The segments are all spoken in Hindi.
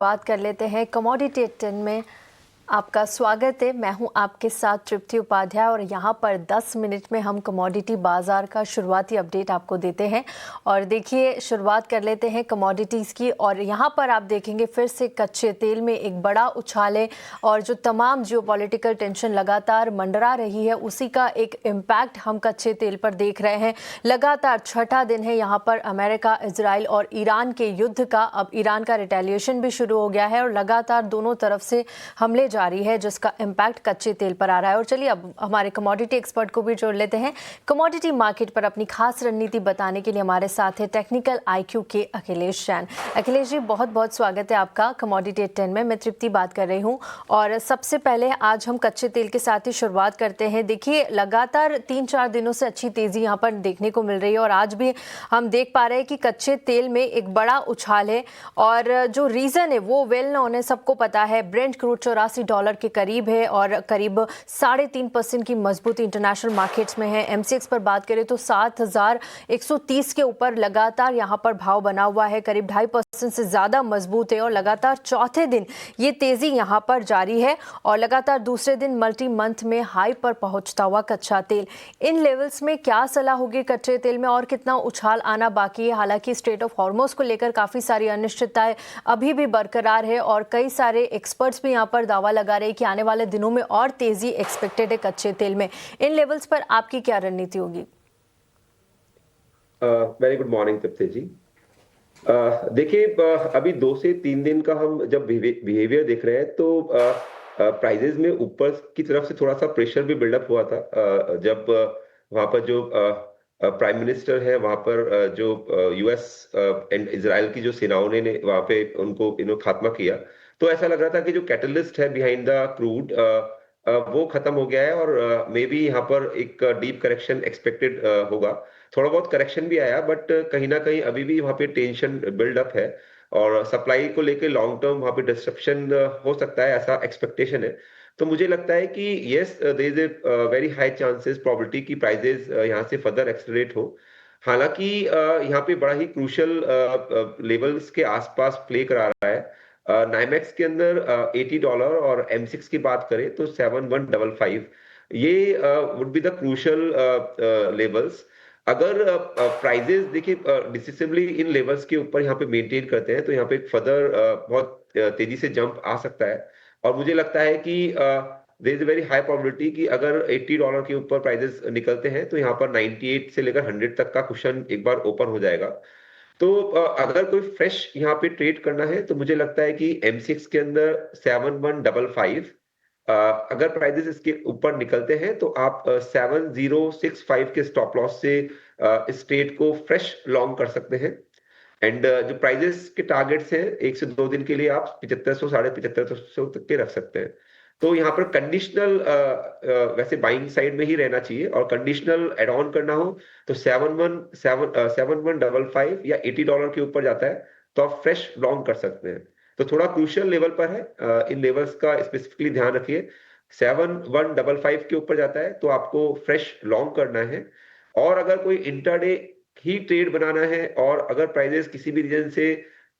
बात कर लेते हैं कमोडिटी 10 में। आपका स्वागत है। मैं हूं आपके साथ तृप्ति उपाध्याय और यहां पर 10 मिनट में हम कमोडिटी बाजार का शुरुआती अपडेट आपको देते हैं। और देखिए, शुरुआत कर लेते हैं कमोडिटीज़ की। और यहां पर आप देखेंगे फिर से कच्चे तेल में एक बड़ा उछाल है और जो तमाम जियोपॉलिटिकल टेंशन लगातार मंडरा रही है उसी का एक इम्पैक्ट हम कच्चे तेल पर देख रहे हैं। लगातार छठा दिन है यहाँ पर अमेरिका, इजराइल और ईरान के युद्ध का। अब ईरान का रिटेलिएशन भी शुरू हो गया है और लगातार दोनों तरफ से हमले जारी है जिसका इम्पैक्ट कच्चे तेल पर आ रहा है। और चलिए अब हमारे कमोडिटी एक्सपर्ट को भी जोड़ लेते हैं। कमोडिटी मार्केट पर अपनी खास रणनीति बताने के लिए हमारे साथ है टेक्निकल IQ के अखिलेश जैन। अखिलेश जी, बहुत बहुत स्वागत है आपका कमोडिटी 10 में। मैं तृप्ति बात कर रही हूँ और सबसे पहले आज हम कच्चे तेल के साथ ही शुरुआत करते हैं। देखिए, लगातार 3-4 दिनों से अच्छी तेजी यहाँ पर देखने को मिल रही है और आज भी हम देख पा रहे हैं कि कच्चे तेल में एक बड़ा उछाल है और जो रीज़न है वो वेल नोन है, सबको पता है। ब्रेंट क्रूड $84 के करीब है और करीब 3.5% की मजबूती इंटरनेशनल मार्केट्स में है। MCX पर बात करें तो 7,130 के ऊपर लगातार यहाँ पर भाव बना हुआ है, करीब 2.5% से ज़्यादा मजबूत है और लगातार चौथे दिन ये तेज़ी यहाँ पर जारी है और लगातार दूसरे दिन मल्टी मंथ में हाई पर पहुँचता हुआ कच्चा तेल। इन लेवल्स में क्या सलाह होगी कच्चे तेल में और कितना उछाल आना बाकी है? हालांकि स्ट्रेट ऑफ हॉर्मोज को लेकर काफ़ी सारी अनिश्चितताएं अभी भी बरकरार है और कई सारे एक्सपर्ट्स भी यहाँ पर दावा लगा रहे हैं कि आने वाले दिनों में और तेजी एक्सपेक्टेड है कच्चे तेल में। इन लेवल्स पर आपकी क्या रणनीति होगी? वेरी गुड मॉर्निंग तृप्ति जी। देखिए, अभी 2 से 3 दिन का हम जब बिहेवियर देख रहे हैं तो प्राइजेस में ऊपर की तरफ से थोड़ा सा प्रेशर भी बिल्डअप हुआ था। जब वहां पर जो प्राइम मिनिस्टर है वहां पर जो US एंड इजराइल की जो सेनाओं ने वहां पे उनको खात्मा किया, तो ऐसा लग रहा था कि जो कैटलिस्ट है बिहाइंड द क्रूड वो खत्म हो गया है और मे बी यहाँ पर एक डीप करेक्शन एक्सपेक्टेड होगा। थोड़ा बहुत करेक्शन भी आया बट कहीं ना कहीं अभी भी वहां पे टेंशन बिल्डअप है और सप्लाई को लेके लॉन्ग टर्म वहां पे डिस्ट्रप्शन हो सकता है, ऐसा एक्सपेक्टेशन है। तो मुझे लगता है कि yes, there is a very high chances probability की प्राइजेस यहाँ से फर्दर एक्सेलरेट हो। हालांकि यहाँ पे बड़ा ही क्रूशियल लेवल्स के आसपास प्ले करा रहा है। नाइमेक्स के अंदर $80 और M6 की बात करें तो 7155, ये would be the crucial levels. अगर प्राइजेस देखिए डिसिसिवली इन लेवल्स के ऊपर यहाँ पे मेंटेन करते हैं तो यहाँ पे फर्दर बहुत तेजी से जंप आ सकता है। और मुझे लगता है कि there is a very high probability कि अगर $80 के ऊपर प्राइजेस निकलते हैं तो यहाँ पर 98 से लेकर 100 तक का कुशन एक बार ओपन हो जाएगा। तो अगर कोई फ्रेश यहाँ पे ट्रेड करना है तो मुझे लगता है कि M6 के अंदर 7155, अगर प्राइजेस इसके ऊपर निकलते हैं तो आप 7065 के स्टॉप लॉस से इस ट्रेड को फ्रेश लॉन्ग कर सकते हैं। एंड जो प्राइजेस के टारगेट्स हैं 1 से 2 दिन के लिए आप 7500 7500 तक के रख सकते हैं। तो यहाँ पर कंडीशनल वैसे बाइंग साइड में ही रहना चाहिए और कंडीशनल एड ऑन करना हो तो 7155 या $80 के ऊपर जाता है तो आप फ्रेश लॉन्ग कर सकते हैं। तो थोड़ा क्रूशियल लेवल पर है, इन लेवल्स का स्पेसिफिकली ध्यान रखिए। 7155 के ऊपर जाता है तो आपको फ्रेश लॉन्ग करना है। और अगर कोई इंटरडे ही ट्रेड बनाना है और अगर प्राइजेस किसी भी रीजन से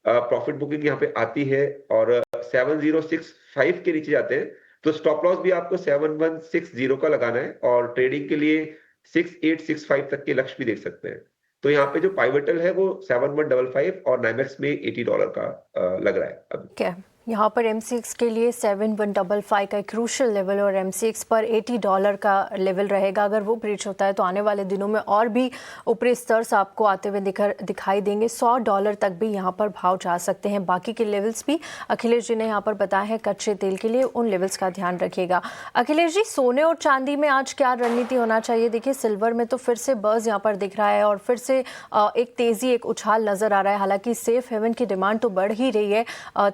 प्रॉफिट बुकिंग यहाँ पे आती है और 7065 के नीचे जाते हैं तो स्टॉप लॉस भी आपको 7160 का लगाना है और ट्रेडिंग के लिए 6865 तक के लक्ष्य भी देख सकते हैं। तो यहाँ पे जो पाइवेटल है वो 7155 और नाइमेक्स में $80 का लग रहा है अभी। क्या यहाँ पर M6 के लिए 7155 का क्रूशियल लेवल और M6 पर $80 का लेवल रहेगा। अगर वो ब्रीच होता है तो आने वाले दिनों में और भी ऊपरी स्तर आपको आते हुए दिखाई देंगे। $100 तक भी यहाँ पर भाव जा सकते हैं। बाकी के लेवल्स भी अखिलेश जी ने यहाँ पर बताया है कच्चे तेल के लिए, उन लेवल्स का ध्यान रखिएगा। अखिलेश जी, सोने और चांदी में आज क्या रणनीति होना चाहिए? देखिए, सिल्वर में तो फिर से बज़ यहाँ पर दिख रहा है और फिर से एक तेज़ी, एक उछाल नज़र आ रहा है। हालांकि सेफ हेवन की डिमांड तो बढ़ ही रही है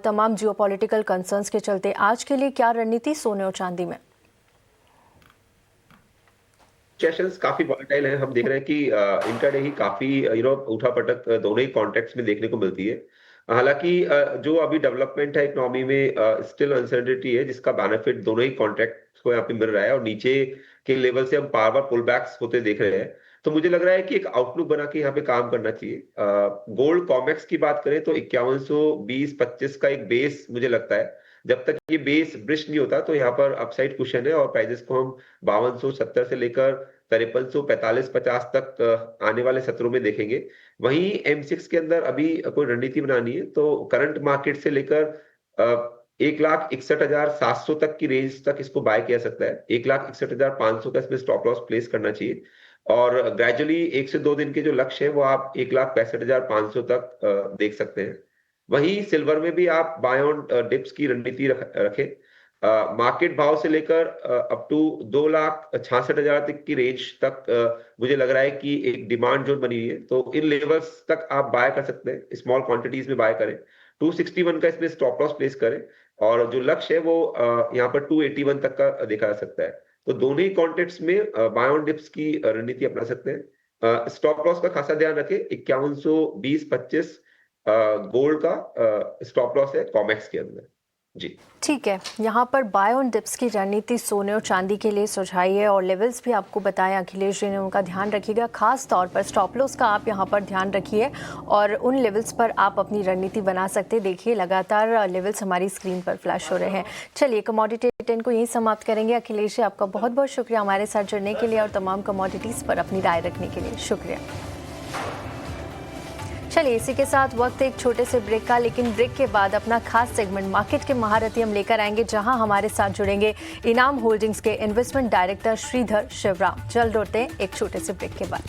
तमाम जियोपॉलिटिकल कंसर्न्स के चलते। आज के लिए क्या रणनीति सोने और चांदी में? सेशंस काफी वॉलेटाइल हैं। हम देख रहे हैं कि इंट्राडे ही काफी उठा पटक दोनों ही कॉन्टेक्स्ट में देखने को मिलती है। हालांकि जो अभी डेवलपमेंट है इकोनॉमी में स्टिल अनसर्टेनिटी है जिसका बेनिफिट दोनों ही कॉन्ट्रैक्ट को यहाँ पे मिल रहा है और नीचे के लेवल से हम बार बार पुल बैक्स होते देख रहे हैं। तो मुझे लग रहा है कि एक आउटलुक बना के यहाँ पे काम करना चाहिए। गोल्ड कॉमेक्स की बात करें तो 5120-25 का एक बेस मुझे लगता है। जब तक ये बेस ब्रिज नहीं होता तो यहाँ पर अपसाइड कुशन है और प्राइजेस को हम 5270 से लेकर 5345-50 तक आने वाले सत्रों में देखेंगे। वहीं M6 के अंदर अभी कोई रणनीति बनानी है तो करंट मार्केट से लेकर 1,61,700 तक की रेंज तक इसको बाय किया सकता है। 1,61,500 का इसमें स्टॉप लॉस प्लेस करना चाहिए और ग्रेजुअली 1 से 2 दिन के जो लक्ष्य है वो आप 1,65,500 तक देख सकते हैं। वहीं सिल्वर में भी आप बाय ऑन डिप्स की रणनीति रखें। मार्केट भाव से लेकर अप टू 2,66,000 तक की रेंज तक मुझे लग रहा है कि एक डिमांड जोन बनी हुई है, तो इन लेवल्स तक आप बाय कर सकते हैं, स्मॉल क्वांटिटीज में बाय करें। 261 का इसमें स्टॉप लॉस प्लेस करें और जो लक्ष्य है वो यहाँ पर 281 तक का देखा जा सकता है। तो दोनों ही कॉन्टेक्स्ट में बाय ऑन डिप्स की रणनीति अपना सकते हैं। स्टॉप लॉस का खासा ध्यान रखें, 5120-25 गोल्ड का स्टॉप लॉस है कॉमेक्स के अंदर जी। ठीक है, यहाँ पर बाय ऑन डिप्स की रणनीति सोने और चांदी के लिए सुझाई है और लेवल्स भी आपको बताया अखिलेश जी ने, उनका ध्यान रखिएगा। खास तौर पर स्टॉप लॉस का आप यहाँ पर ध्यान रखिए और उन लेवल्स पर आप अपनी रणनीति बना सकते हैं। देखिए लगातार लेवल्स हमारी स्क्रीन पर फ्लैश हो रहे हैं। चलिए कमोडिटी 10 को यहीं समाप्त करेंगे। अखिलेश जी आपका बहुत बहुत शुक्रिया हमारे साथ जुड़ने के लिए और तमाम कमोडिटीज़ पर अपनी राय रखने के लिए शुक्रिया। चलिए इसी के साथ वक्त एक छोटे से ब्रेक का, लेकिन ब्रेक के बाद अपना खास सेगमेंट मार्केट के महारथी हम लेकर आएंगे, जहां हमारे साथ जुड़ेंगे इनाम होल्डिंग्स के इन्वेस्टमेंट डायरेक्टर श्रीधर शिवराम। जल्द लौटते हैं एक छोटे से ब्रेक के बाद।